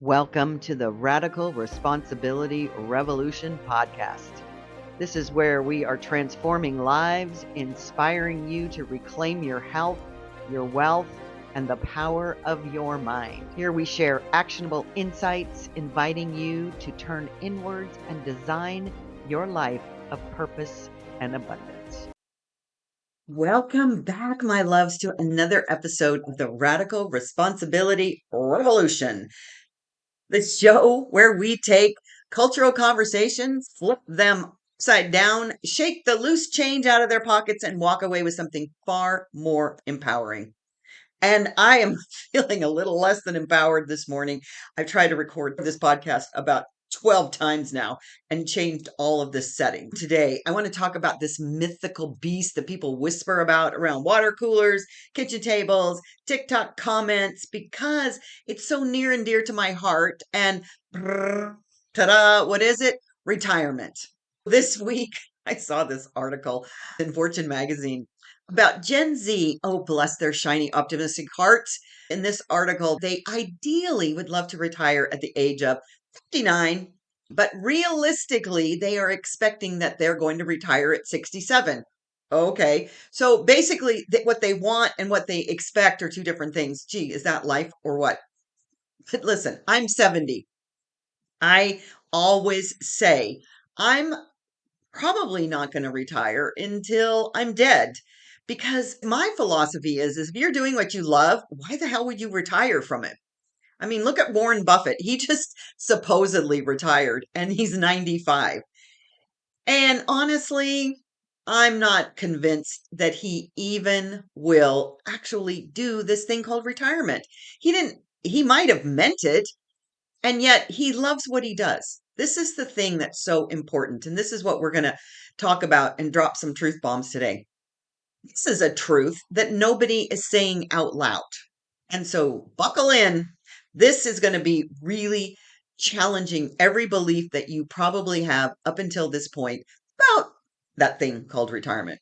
Welcome to the Radical Responsibility Revolution podcast. This is where we are transforming lives, inspiring you to reclaim your health, your wealth, and the power of your mind. Here we share actionable insights, inviting you to turn inwards and design your life of purpose and abundance. Welcome back, my loves, to another episode of the Radical Responsibility Revolution, the show where we take cultural conversations, flip them upside down, shake the loose change out of their pockets, and walk away with something far more empowering. And I am feeling a little less than empowered this morning. I've tried to record this podcast about 12 times now and changed all of this setting. Today, I want to talk about this mythical beast that people whisper about around water coolers, kitchen tables, TikTok comments, because it's so near and dear to my heart. And ta-da, what is it? Retirement. This week, I saw this article in Fortune magazine about Gen Z. Oh, bless their shiny, optimistic hearts. In this article, they ideally would love to retire at the age of 59, but realistically, they are expecting that they're going to retire at 67. Okay. So basically, what they want and what they expect are two different things. Gee, is that life or what? But listen, I'm 70. I always say I'm probably not going to retire until I'm dead. Because my philosophy is if you're doing what you love, why the hell would you retire from it? I mean, look at Warren Buffett. He just supposedly retired and he's 95. And honestly, I'm not convinced that he even will actually do this thing called retirement. He might have meant it, and yet he loves what he does. This is the thing that's so important. And this is what we're going to talk about and drop some truth bombs today. This is a truth that nobody is saying out loud. And so buckle in. This is going to be really challenging every belief that you probably have up until this point about that thing called retirement.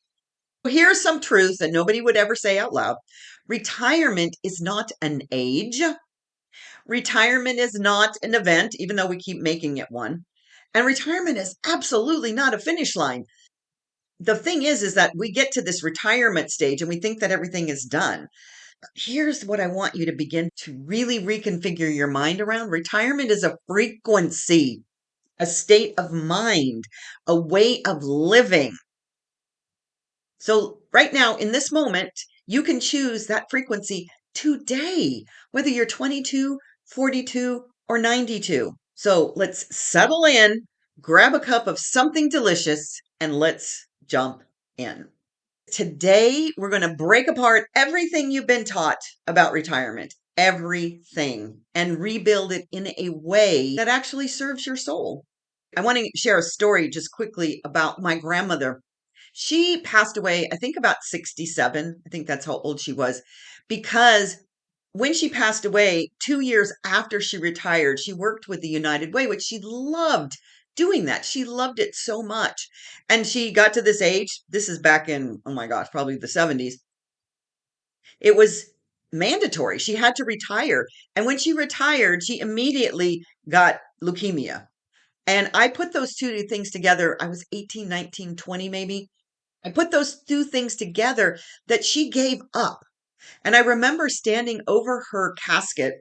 Here's some truth that nobody would ever say out loud. Retirement is not an age. Retirement is not an event, even though we keep making it one. And retirement is absolutely not a finish line. The thing is that we get to this retirement stage and we think that everything is done. Here's what I want you to begin to really reconfigure your mind around. Retirement is a frequency, a state of mind, a way of living. So right now, in this moment, you can choose that frequency today, whether you're 22, 42, or 92. So let's settle in, grab a cup of something delicious, and let's jump in. Today, we're going to break apart everything you've been taught about retirement, everything, and rebuild it in a way that actually serves your soul. I want to share a story just quickly about my grandmother. She passed away, I think about 67. I think that's how old she was, because when she passed away, 2 years after she retired, she worked with the United Way, which she loved doing that. She loved it so much. And she got to this age. This is back in, oh my gosh, probably the 70s. It was mandatory. She had to retire. And when she retired, she immediately got leukemia. And I put those two things together. I was 18, 19, 20 maybe. I put those two things together that she gave up. And I remember standing over her casket,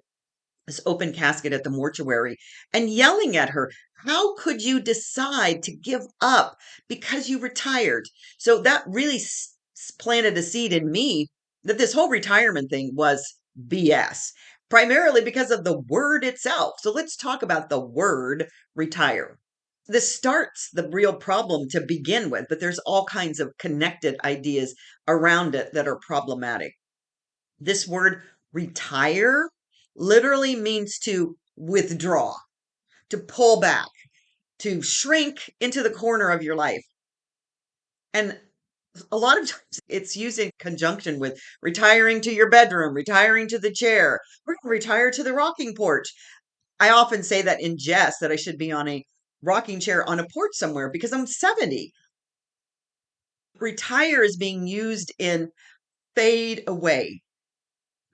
this open casket at the mortuary, and yelling at her, how could you decide to give up because you retired? So that really planted a seed in me that this whole retirement thing was BS, primarily because of the word itself. So let's talk about the word retire. This starts the real problem to begin with, but there's all kinds of connected ideas around it that are problematic. This word retire literally means to withdraw, to pull back, to shrink into the corner of your life. And a lot of times it's used in conjunction with retiring to your bedroom, retiring to the chair. We're going to retire to the rocking porch. I often say that in jest that I should be on a rocking chair on a porch somewhere because I'm 70. Retire is being used in fade away.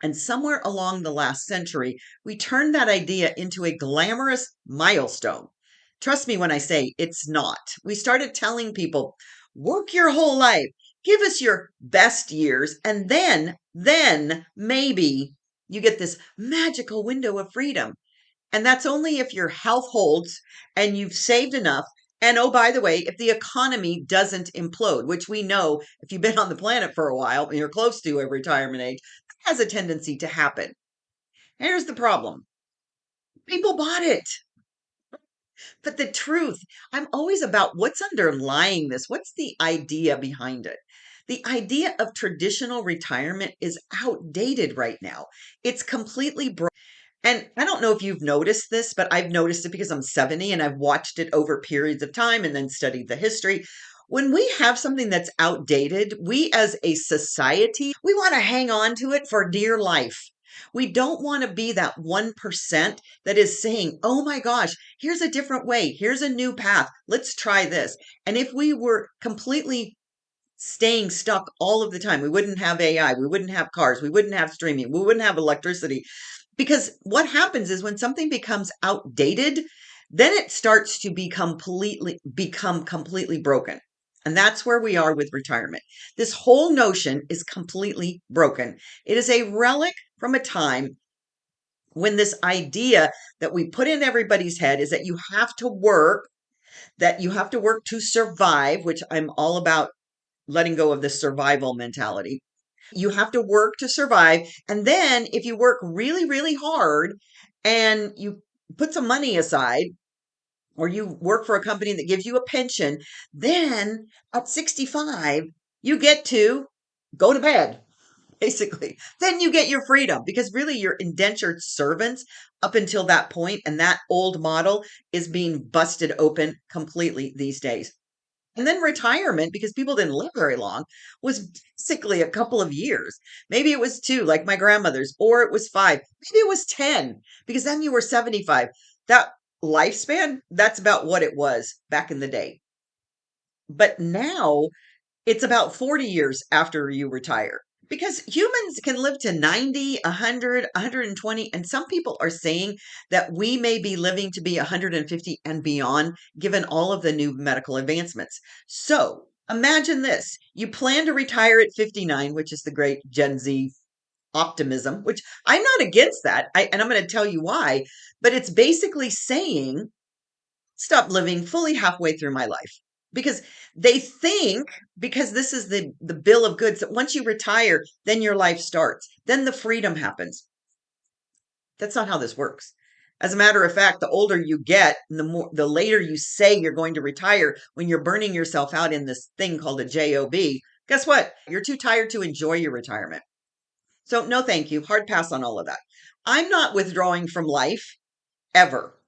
And somewhere along the last century, we turned that idea into a glamorous milestone. Trust me when I say it's not. We started telling people, work your whole life, give us your best years, and then maybe you get this magical window of freedom. And that's only if your health holds and you've saved enough. And oh, by the way, if the economy doesn't implode, which we know if you've been on the planet for a while and you're close to a retirement age, has a tendency to happen. Here's the problem: people bought it. But the truth, I'm always about what's underlying this. What's the idea behind it? The idea of traditional retirement is outdated right now. It's completely broken. And I don't know if you've noticed this, but I've noticed it because I'm 70 and I've watched it over periods of time and then studied the history. When we have something that's outdated, we as a society, we want to hang on to it for dear life. We don't want to be that 1% that is saying, oh my gosh, here's a different way. Here's a new path. Let's try this. And if we were completely staying stuck all of the time, we wouldn't have AI, we wouldn't have cars, we wouldn't have streaming, we wouldn't have electricity. Because what happens is when something becomes outdated, then it starts to become completely broken. And that's where we are with retirement. This whole notion is completely broken. It is a relic from a time when this idea that we put in everybody's head is that you have to work, that you have to work to survive, which I'm all about letting go of the survival mentality. You have to work to survive. And then if you work really, really hard and you put some money aside, or you work for a company that gives you a pension, then at 65, you get to go to bed, basically. Then you get your freedom because really you're indentured servants up until that point, and that old model is being busted open completely these days. And then retirement, because people didn't live very long, was basically a couple of years. Maybe it was two, like my grandmother's, or it was five. Maybe it was 10, because then you were 75. That lifespan, that's about what it was back in the day. But now it's about 40 years after you retire. Because humans can live to 90, 100, 120, and some people are saying that we may be living to be 150 and beyond, given all of the new medical advancements. So imagine this: you plan to retire at 59, which is the great Gen Z optimism, which I'm not against that. And I'm going to tell you why. But it's basically saying, stop living fully halfway through my life, because they think, because this is the bill of goods, that once you retire then your life starts, then the freedom happens. That's not how this works. As a matter of fact, the older you get and the later you say you're going to retire, when you're burning yourself out in this thing called a job, guess what? You're too tired to enjoy your retirement. So no thank you, hard pass on all of that. I'm not withdrawing from life ever.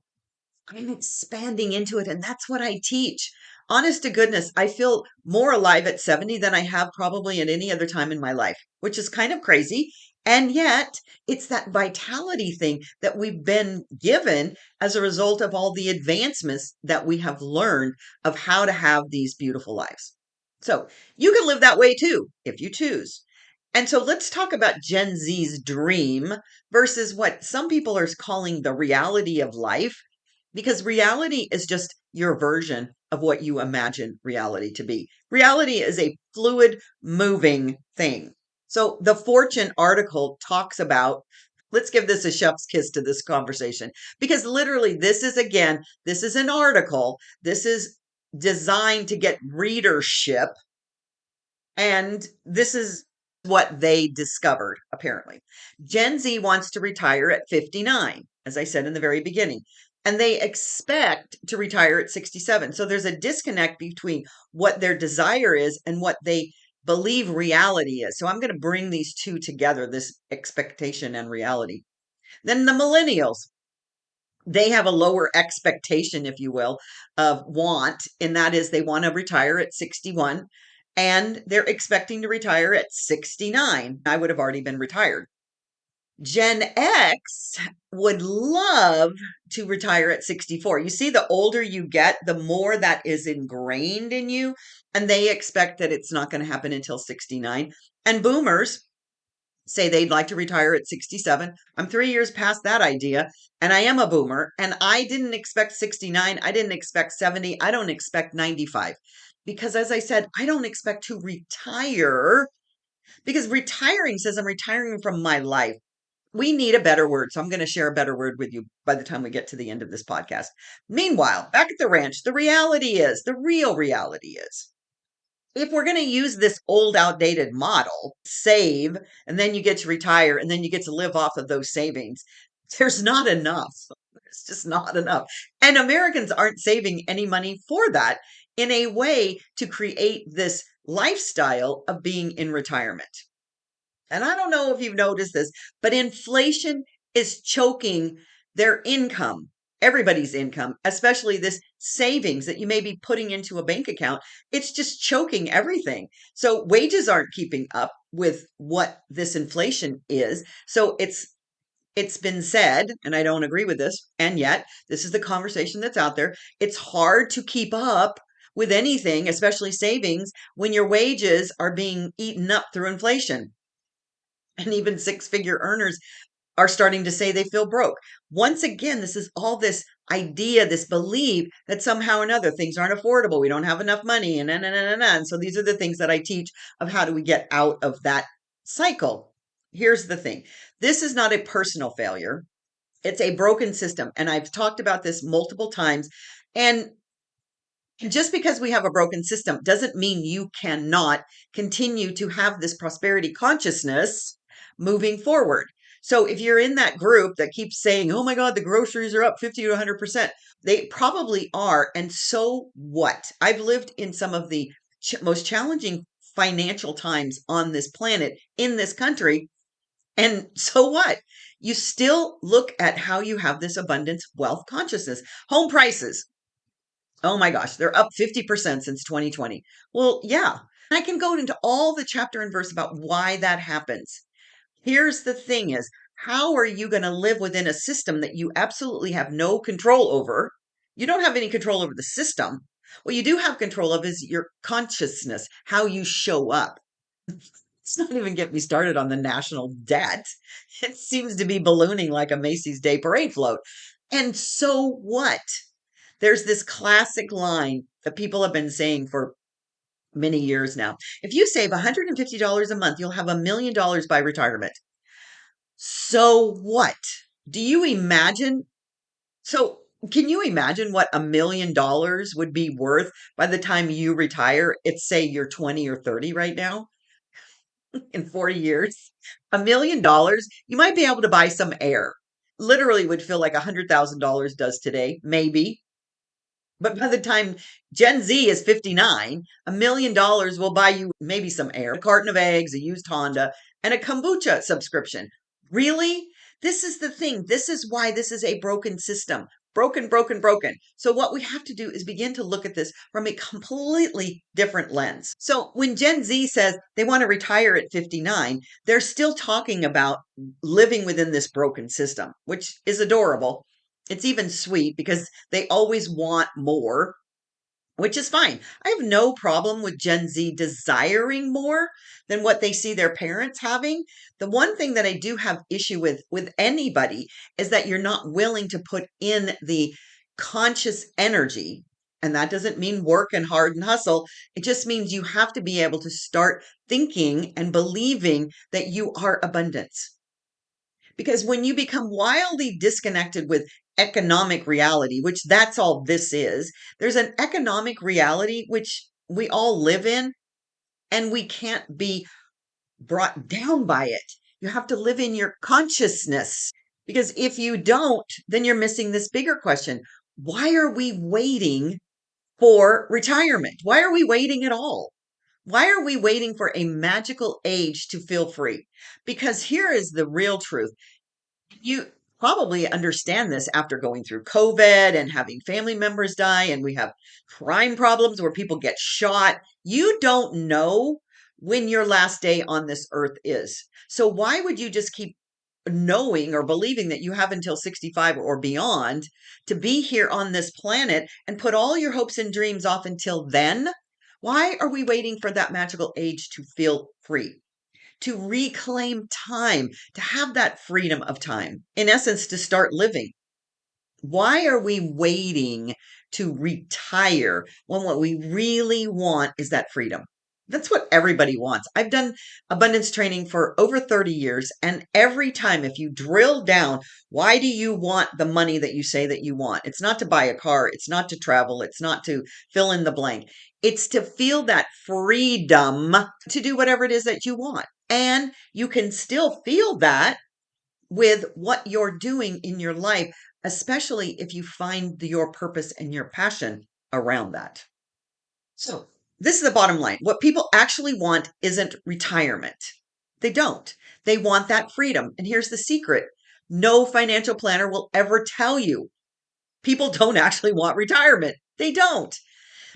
I'm expanding into it, and that's what I teach. Honest to goodness, I feel more alive at 70 than I have probably at any other time in my life, which is kind of crazy. And yet, it's that vitality thing that we've been given as a result of all the advancements that we have learned of how to have these beautiful lives. So, you can live that way too, if you choose. And so, let's talk about Gen Z's dream versus what some people are calling the reality of life, because reality is just your version of what you imagine reality to be. Reality is a fluid, moving thing. So the Fortune article talks about, let's give this a chef's kiss to this conversation, because literally this is, again, this is an article. This is designed to get readership. And this is what they discovered, apparently. Gen Z wants to retire at 59, as I said in the very beginning, and they expect to retire at 67. So there's a disconnect between what their desire is and what they believe reality is. So I'm going to bring these two together, this expectation and reality. Then the millennials, they have a lower expectation, if you will, of want, and that is they want to retire at 61 and they're expecting to retire at 69. I would have already been retired. Gen X would love to retire at 64. You see, the older you get, the more that is ingrained in you, and they expect that it's not going to happen until 69. And boomers, say they'd like to retire at 67. I'm 3 years past that idea, and I am a boomer, and I didn't expect 69. I didn't expect 70. I don't expect 95. Because as I said, I don't expect to retire because retiring says I'm retiring from my life. We need a better word. So I'm going to share a better word with you by the time we get to the end of this podcast. Meanwhile, back at the ranch, the real reality is, if we're going to use this old, outdated model, save, and then you get to retire, and then you get to live off of those savings, there's not enough. There's just not enough. And Americans aren't saving any money for that in a way to create this lifestyle of being in retirement. And I don't know if you've noticed this, but inflation is choking their income, everybody's income, especially this savings that you may be putting into a bank account. It's just choking everything. So wages aren't keeping up with what this inflation is. So it's been said, and I don't agree with this, and yet this is the conversation that's out there. It's hard to keep up with anything, especially savings, when your wages are being eaten up through inflation. And even six-figure earners are starting to say they feel broke. Once again, this is all this idea, this belief that somehow or another things aren't affordable. We don't have enough money, and and so these are the things that I teach of how do we get out of that cycle. Here's the thing. This is not a personal failure. It's a broken system. And I've talked about this multiple times. And just because we have a broken system doesn't mean you cannot continue to have this prosperity consciousness moving forward. So if you're in that group that keeps saying, oh my God, the groceries are up 50 to 100%, they probably are. And so what? I've lived in some of the most challenging financial times on this planet, in this country. And so what? You still look at how you have this abundance wealth consciousness. Home prices, oh my gosh, they're up 50% since 2020. Well, yeah. I can go into all the chapter and verse about why that happens. Here's the thing is, how are you going to live within a system that you absolutely have no control over? You don't have any control over the system. What you do have control of is your consciousness, how you show up. Let's not even get me started on the national debt. It seems to be ballooning like a Macy's Day Parade float. And so what? There's this classic line that people have been saying for many years now. If you save $150 a month, you'll have $1 million by retirement. So what? Do you imagine? So can you imagine what $1 million would be worth by the time you retire? It's say you're 20 or 30 right now in 40 years. $1 million, you might be able to buy some air. Literally would feel like $100,000 does today, maybe. But by the time Gen Z is 59, $1 million will buy you maybe some air, a carton of eggs, a used Honda, and a kombucha subscription. Really? This is the thing. This is why this is a broken system. Broken, broken, broken. So, what we have to do is begin to look at this from a completely different lens. So, when Gen Z says they want to retire at 59, they're still talking about living within this broken system, which is adorable. It's even sweet because they always want more, which is fine. I have no problem with Gen Z desiring more than what they see their parents having. The one thing that I do have issue with anybody is that you're not willing to put in the conscious energy. And that doesn't mean work and hard and hustle. It just means you have to be able to start thinking and believing that you are abundance. Because when you become wildly disconnected with economic reality, which that's all this is, there's an economic reality which we all live in, and we can't be brought down by it. You have to live in your consciousness. Because if you don't, then you're missing this bigger question. Why are we waiting for retirement? Why are we waiting at all? Why are we waiting for a magical age to feel free? Because here is the real truth. You probably understand this after going through COVID and having family members die, and we have crime problems where people get shot. You don't know when your last day on this earth is. So, why would you just keep knowing or believing that you have until 65 or beyond to be here on this planet and put all your hopes and dreams off until then? Why are we waiting for that magical age to feel free? to reclaim time, to have that freedom of time, in essence, to start living. Why are we waiting to retire when what we really want is that freedom? That's what everybody wants. I've done abundance training for over 30 years. And every time, if you drill down, why do you want the money that you say that you want? It's not to buy a car. It's not to travel. It's not to fill in the blank. It's to feel that freedom to do whatever it is that you want. And you can still feel that with what you're doing in your life, especially if you find your purpose and your passion around that. So, this is the bottom line. What people actually want isn't retirement. They don't. They want that freedom. And here's the secret: no financial planner will ever tell you people don't actually want retirement. They don't.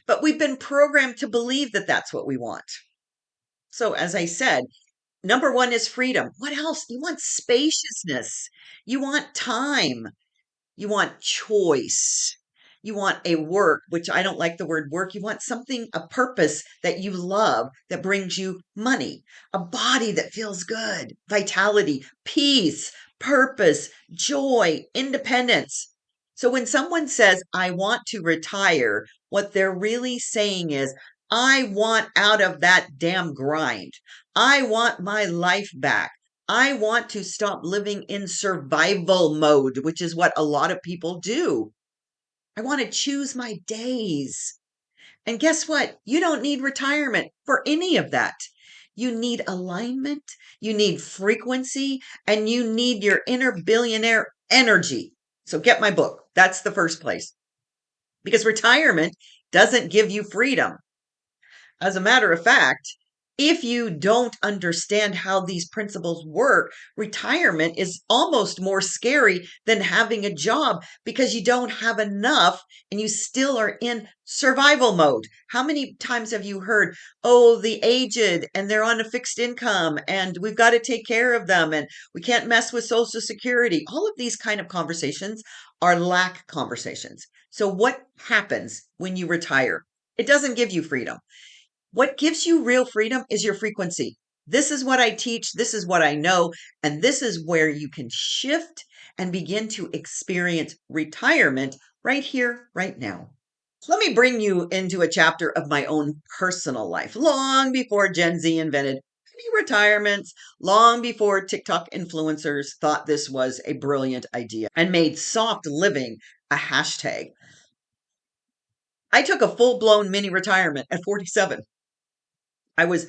But we've been programmed to believe that that's what we want. So, as I said, number one is freedom. What else? You want spaciousness. You want time. You want choice. You want a work, which I don't like the word work. You want something, a purpose that you love that brings you money, a body that feels good, vitality, peace, purpose, joy, independence. So when someone says, I want to retire, what they're really saying is, I want out of that damn grind. I want my life back. I want to stop living in survival mode, which is what a lot of people do. I want to choose my days. And guess what? You don't need retirement for any of that. You need alignment, you need frequency, and you need your inner billionaire energy. So get my book. That's the first place. Because retirement doesn't give you freedom. As a matter of fact, if you don't understand how these principles work, retirement is almost more scary than having a job because you don't have enough and you still are in survival mode. How many times have you heard, oh, the aged and they're on a fixed income and we've got to take care of them and we can't mess with Social Security? All of these kind of conversations are lack conversations. So, what happens when you retire? It doesn't give you freedom. What gives you real freedom is your frequency. This is what I teach. This is what I know. And this is where you can shift and begin to experience retirement right here, right now. Let me bring you into a chapter of my own personal life, long before Gen Z invented retirements, long before TikTok influencers thought this was a brilliant idea and made soft living a hashtag. I took a full blown mini retirement at 47. I was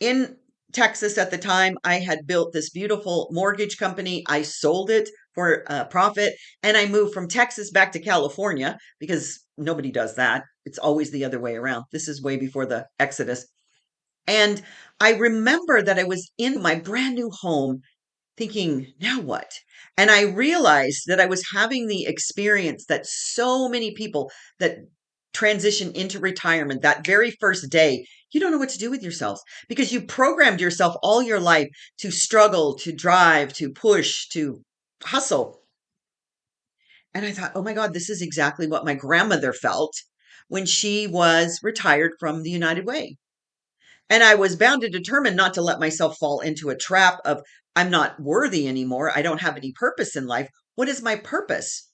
in Texas at the time. I had built this beautiful mortgage company. I sold it for a profit and I moved from Texas back to California because nobody does that. It's always the other way around. This is way before the Exodus. And I remember that I was in my brand new home thinking, now what? And I realized that I was having the experience that so many people that transition into retirement that very first day, you don't know what to do with yourselves because you programmed yourself all your life to struggle, to drive, to push, to hustle. And I thought, oh my God, this is exactly what my grandmother felt when she was retired from the United Way. And I was bound and determined not to let myself fall into a trap of, I'm not worthy anymore. I don't have any purpose in life. What is my purpose?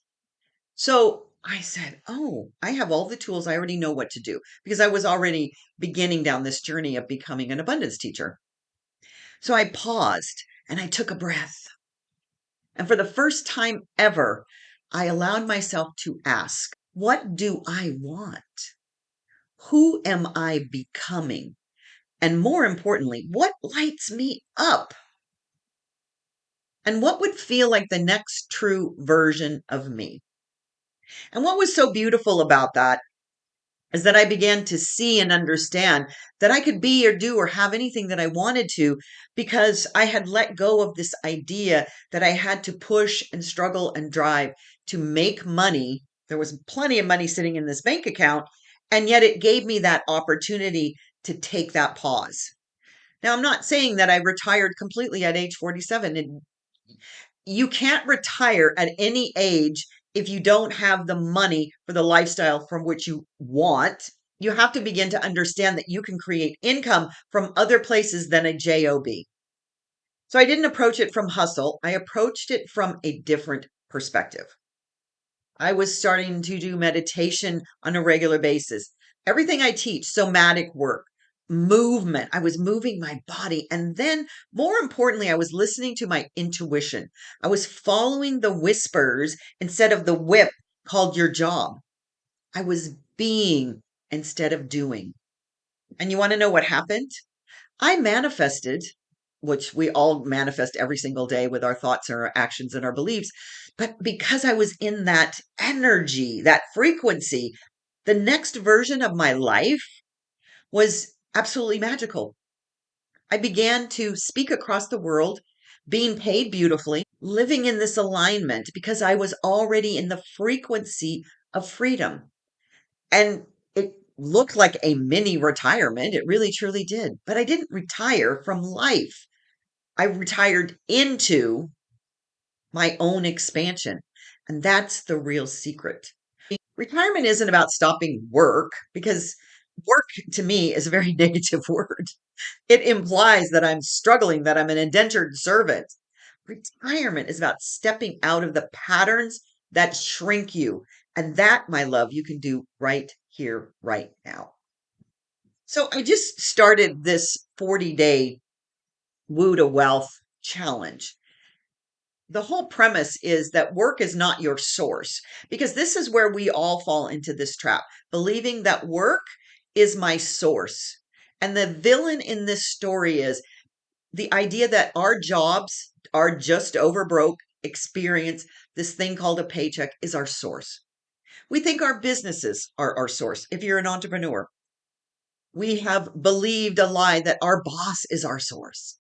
So I said, oh, I have all the tools. I already know what to do because I was already beginning down this journey of becoming an abundance teacher. So I paused and I took a breath. And for the first time ever, I allowed myself to ask, what do I want? Who am I becoming? And more importantly, what lights me up? And what would feel like the next true version of me? And what was so beautiful about that is that I began to see and understand that I could be or do or have anything that I wanted to because I had let go of this idea that I had to push and struggle and drive to make money. There was plenty of money sitting in this bank account, and yet it gave me that opportunity to take that pause. Now, I'm not saying that I retired completely at age 47. And you can't retire at any age if you don't have the money for the lifestyle from which you want. You have to begin to understand that you can create income from other places than a job. So I didn't approach it from hustle. I approached it from a different perspective. I was starting to do meditation on a regular basis. Everything I teach, somatic work, movement, I was moving my body. And then, more importantly, I was listening to my intuition. I was following the whispers instead of the whip called your job. I was being instead of doing. And you want to know what happened? I manifested, which we all manifest every single day with our thoughts and our actions and our beliefs. But because I was in that energy, that frequency, the next version of my life was absolutely magical. I began to speak across the world, being paid beautifully, living in this alignment because I was already in the frequency of freedom. And it looked like a mini retirement. It really truly did. But I didn't retire from life. I retired into my own expansion. And that's the real secret. Retirement isn't about stopping work because work to me is a very negative word. It implies that I'm struggling, that I'm an indentured servant. Retirement is about stepping out of the patterns that shrink you. And that, my love, you can do right here, right now. So I just started this 40-day Woo to Wealth challenge. The whole premise is that work is not your source, because this is where we all fall into this trap, believing that work is my source. And the villain in this story is the idea that our jobs are just over broke experience, this thing called a paycheck, is our source. We think our businesses are our source. If you're an entrepreneur, we have believed a lie that our boss is our source.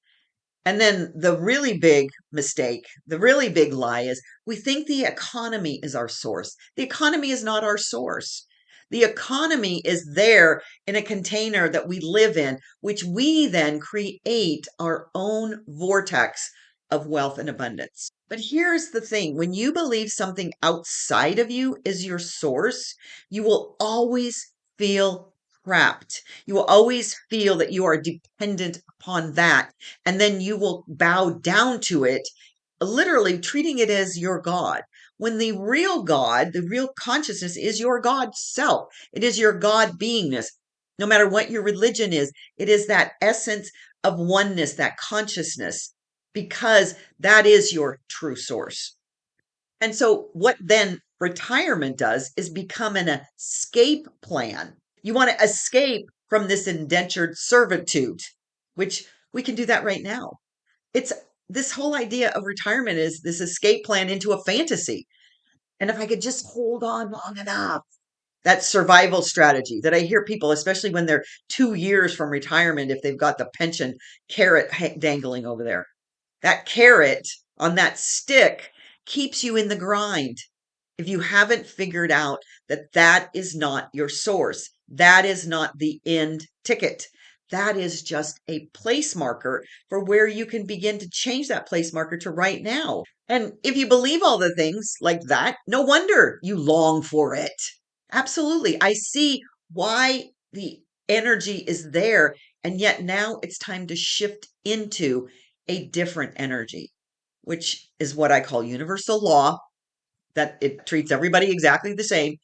And then the really big mistake, the really big lie is we think the economy is our source. The economy is not our source. The economy is there in a container that we live in, which we then create our own vortex of wealth and abundance. But here's the thing, when you believe something outside of you is your source, you will always feel trapped. You will always feel that you are dependent upon that. And then you will bow down to it, literally treating it as your God. When the real God, the real consciousness is your God self. It is your God beingness. No matter what your religion is, it is that essence of oneness, that consciousness, because that is your true source. And so, what then retirement does is become an escape plan. You want to escape from this indentured servitude, which we can do that right now. It's this whole idea of retirement is this escape plan into a fantasy. And if I could just hold on long enough, that survival strategy that I hear people, especially when they're 2 years from retirement, if they've got the pension carrot dangling over there, that carrot on that stick keeps you in the grind. If you haven't figured out that that is not your source, that is not the end ticket. That is just a place marker for where you can begin to change that place marker to right now. And if you believe all the things like that, no wonder you long for it. Absolutely. I see why the energy is there. And yet now it's time to shift into a different energy, which is what I call universal law, that it treats everybody exactly the same.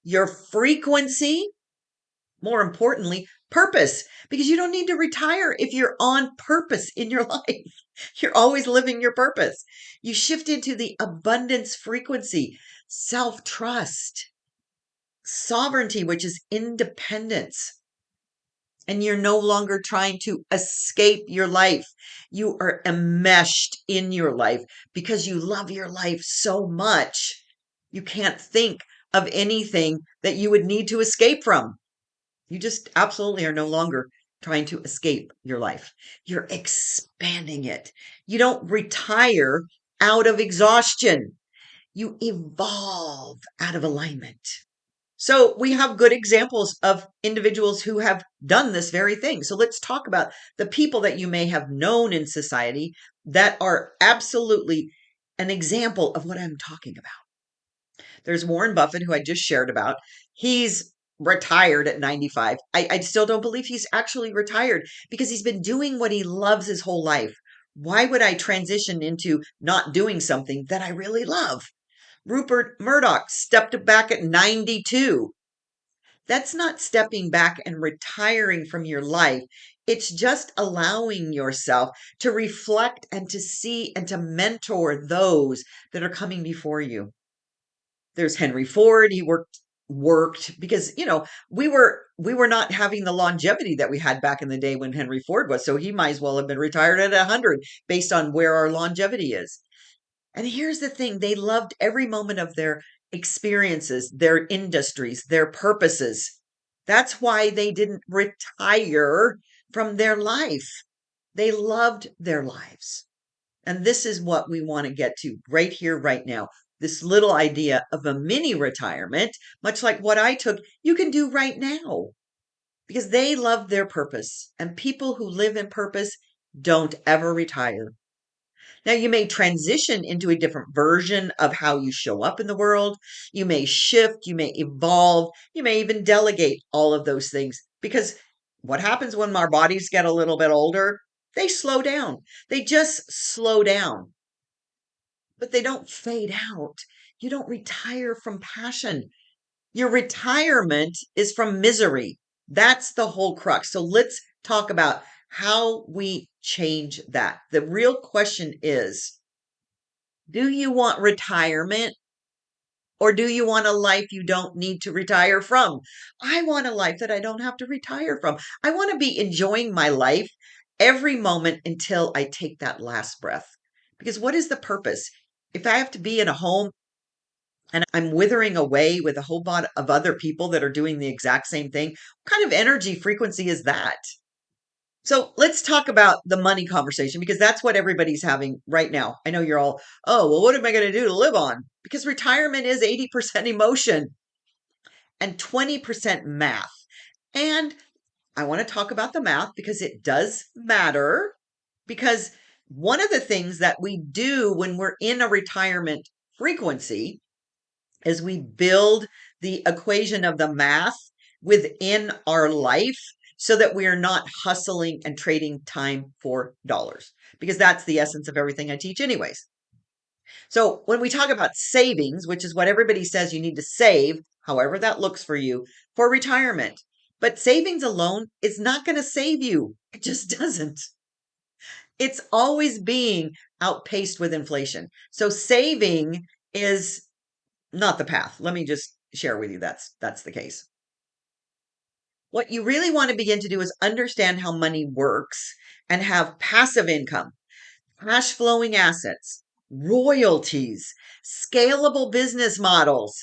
Your frequency, more importantly, purpose, because you don't need to retire if you're on purpose in your life. You're always living your purpose. You shift into the abundance frequency, self trust, sovereignty, which is independence. And you're no longer trying to escape your life. You are enmeshed in your life because you love your life so much. You can't think of anything that you would need to escape from. You just absolutely are no longer trying to escape your life. You're expanding it. You don't retire out of exhaustion. You evolve out of alignment. So we have good examples of individuals who have done this very thing. So let's talk about the people that you may have known in society that are absolutely an example of what I'm talking about. There's Warren Buffett, who I just shared about. He's retired at 95. I still don't believe he's actually retired because he's been doing what he loves his whole life. Why would I transition into not doing something that I really love? Rupert Murdoch stepped back at 92. That's not stepping back and retiring from your life. It's just allowing yourself to reflect and to see and to mentor those that are coming before you. There's Henry Ford. He worked because, we were not having the longevity that we had back in the day when Henry Ford was. So he might as well have been retired at 100 based on where our longevity is. And here's the thing, they loved every moment of their experiences, their industries, their purposes. That's why they didn't retire from their life. They loved their lives. And this is what we want to get to right here, right now. This little idea of a mini retirement, much like what I took, you can do right now because they love their purpose. And people who live in purpose don't ever retire. Now, you may transition into a different version of how you show up in the world. You may shift, you may evolve, you may even delegate all of those things because what happens when our bodies get a little bit older? They slow down. They just slow down, but they don't fade out. You don't retire from passion. Your retirement is from misery. That's the whole crux. So let's talk about how we change that. The real question is, do you want retirement or do you want a life you don't need to retire from? I want a life that I don't have to retire from. I want to be enjoying my life every moment until I take that last breath. Because what is the purpose? If I have to be in a home and I'm withering away with a whole lot of other people that are doing the exact same thing, what kind of energy frequency is that? So let's talk about the money conversation because that's what everybody's having right now. I know you're all, oh, well, what am I going to do to live on? Because retirement is 80% emotion and 20% math. And I want to talk about the math because it does matter. Because one of the things that we do when we're in a retirement frequency is we build the equation of the math within our life so that we are not hustling and trading time for dollars, because that's the essence of everything I teach, anyways. So when we talk about savings, which is what everybody says you need to save, however that looks for you, for retirement, but savings alone is not going to save you. It just doesn't. It's always being outpaced with inflation. So saving is not the path. Let me just share with you that's the case. What you really want to begin to do is understand how money works and have passive income, cash flowing assets, royalties, scalable business models,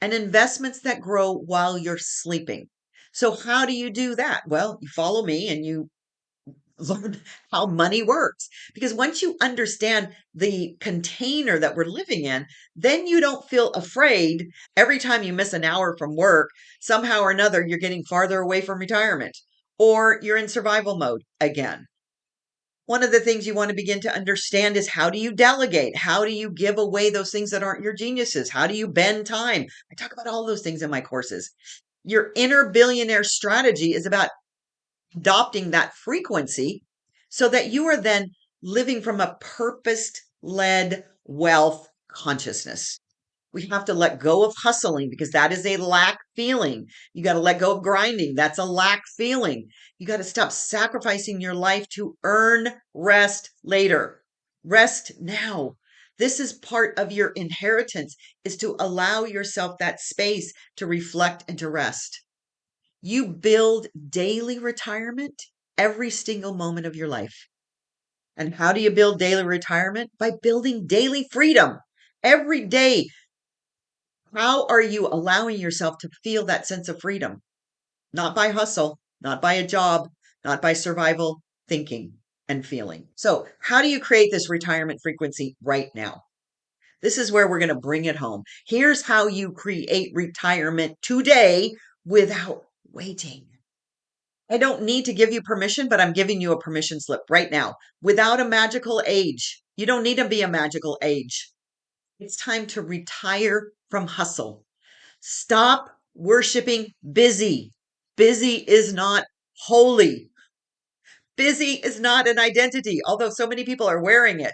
and investments that grow while you're sleeping. So how do you do that? Well, you follow me and you learn how money works. Because once you understand the container that we're living in, then you don't feel afraid every time you miss an hour from work. Somehow or another, you're getting farther away from retirement or you're in survival mode again. One of the things you want to begin to understand is how do you delegate? How do you give away those things that aren't your geniuses? How do you bend time? I talk about all those things in my courses. Your inner billionaire strategy is about adopting that frequency so that you are then living from a purpose led wealth consciousness. We have to let go of hustling because that is a lack feeling. You got to let go of grinding. That's a lack feeling. You got to stop sacrificing your life to earn rest later. Rest now. This is part of your inheritance is to allow yourself that space to reflect and to rest. You build daily retirement every single moment of your life. And how do you build daily retirement? By building daily freedom every day. How are you allowing yourself to feel that sense of freedom? Not by hustle, not by a job, not by survival thinking and feeling. So, how do you create this retirement frequency right now? This is where we're going to bring it home. Here's how you create retirement today without waiting. I don't need to give you permission, but I'm giving you a permission slip right now without a magical age. You don't need to be a magical age. It's time to retire from hustle. Stop worshiping busy. Busy is not holy. Busy is not an identity, although so many people are wearing it.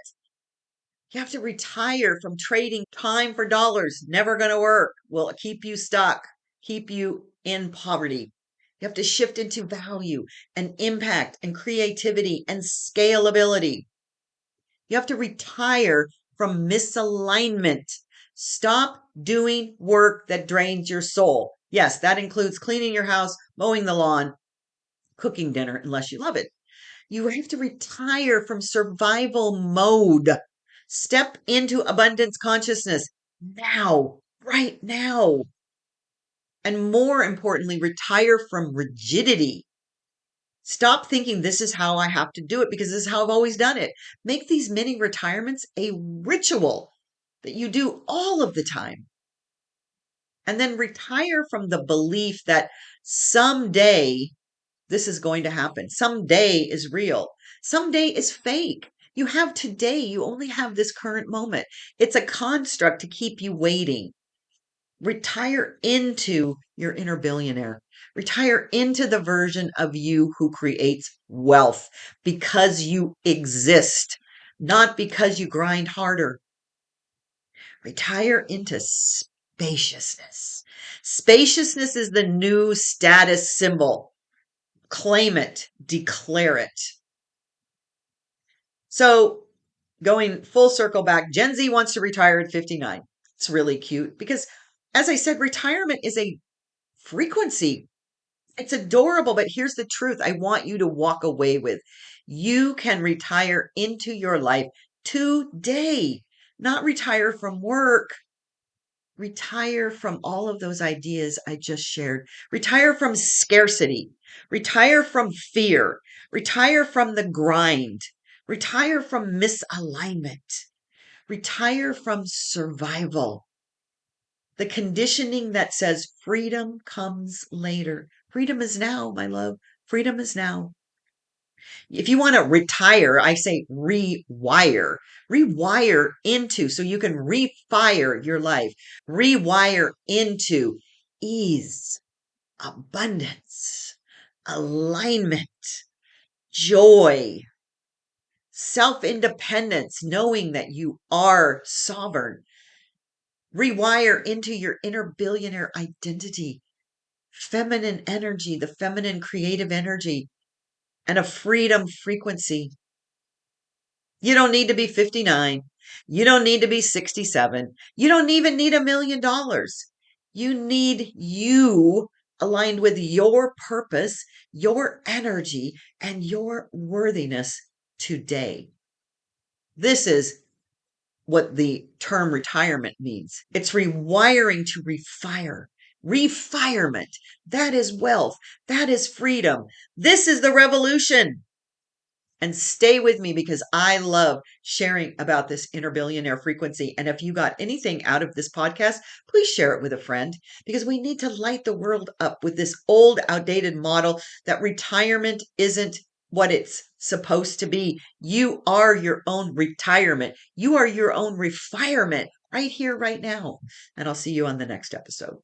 You have to retire from trading time for dollars. Never going to work. Will keep you stuck, keep you in poverty. You have to shift into value and impact and creativity and scalability. You have to retire from misalignment. Stop doing work that drains your soul. Yes, that includes cleaning your house, mowing the lawn, cooking dinner, unless you love it. You have to retire from survival mode. Step into abundance consciousness now, right now. And more importantly, retire from rigidity. Stop thinking this is how I have to do it because this is how I've always done it. Make these mini retirements a ritual that you do all of the time. And then retire from the belief that someday this is going to happen. Someday is real. Someday is fake. You have today. You only have this current moment. It's a construct to keep you waiting. Retire into your inner billionaire. Retire into the version of you who creates wealth because you exist, not because you grind harder. Retire into spaciousness. Spaciousness is the new status symbol. Claim it, declare it. So, going full circle back, Gen Z wants to retire at 59. It's really cute because, as I said, retirement is a frequency. It's adorable, but here's the truth I want you to walk away with. You can retire into your life today, not retire from work. Retire from all of those ideas I just shared. Retire from scarcity. Retire from fear. Retire from the grind. Retire from misalignment. Retire from survival. The conditioning that says freedom comes later. Freedom is now, my love. Freedom is now. If you want to retire, I say rewire. Rewire into so you can refire your life. Rewire into ease, abundance, alignment, joy, self independence, knowing that you are sovereign. Rewire into your inner billionaire identity, feminine energy, the feminine creative energy, and a freedom frequency. You don't need to be 59. You don't need to be 67. You don't even need $1,000,000. You need you aligned with your purpose, your energy, and your worthiness today. This is what the term retirement means. It's rewiring to refire. Refirement. That is wealth. That is freedom. This is the revolution. And stay with me because I love sharing about this inner billionaire frequency. And if you got anything out of this podcast, please share it with a friend because we need to light the world up with this old, outdated model that retirement isn't what it's supposed to be. You are your own retirement. You are your own refirement right here, right now. And I'll see you on the next episode.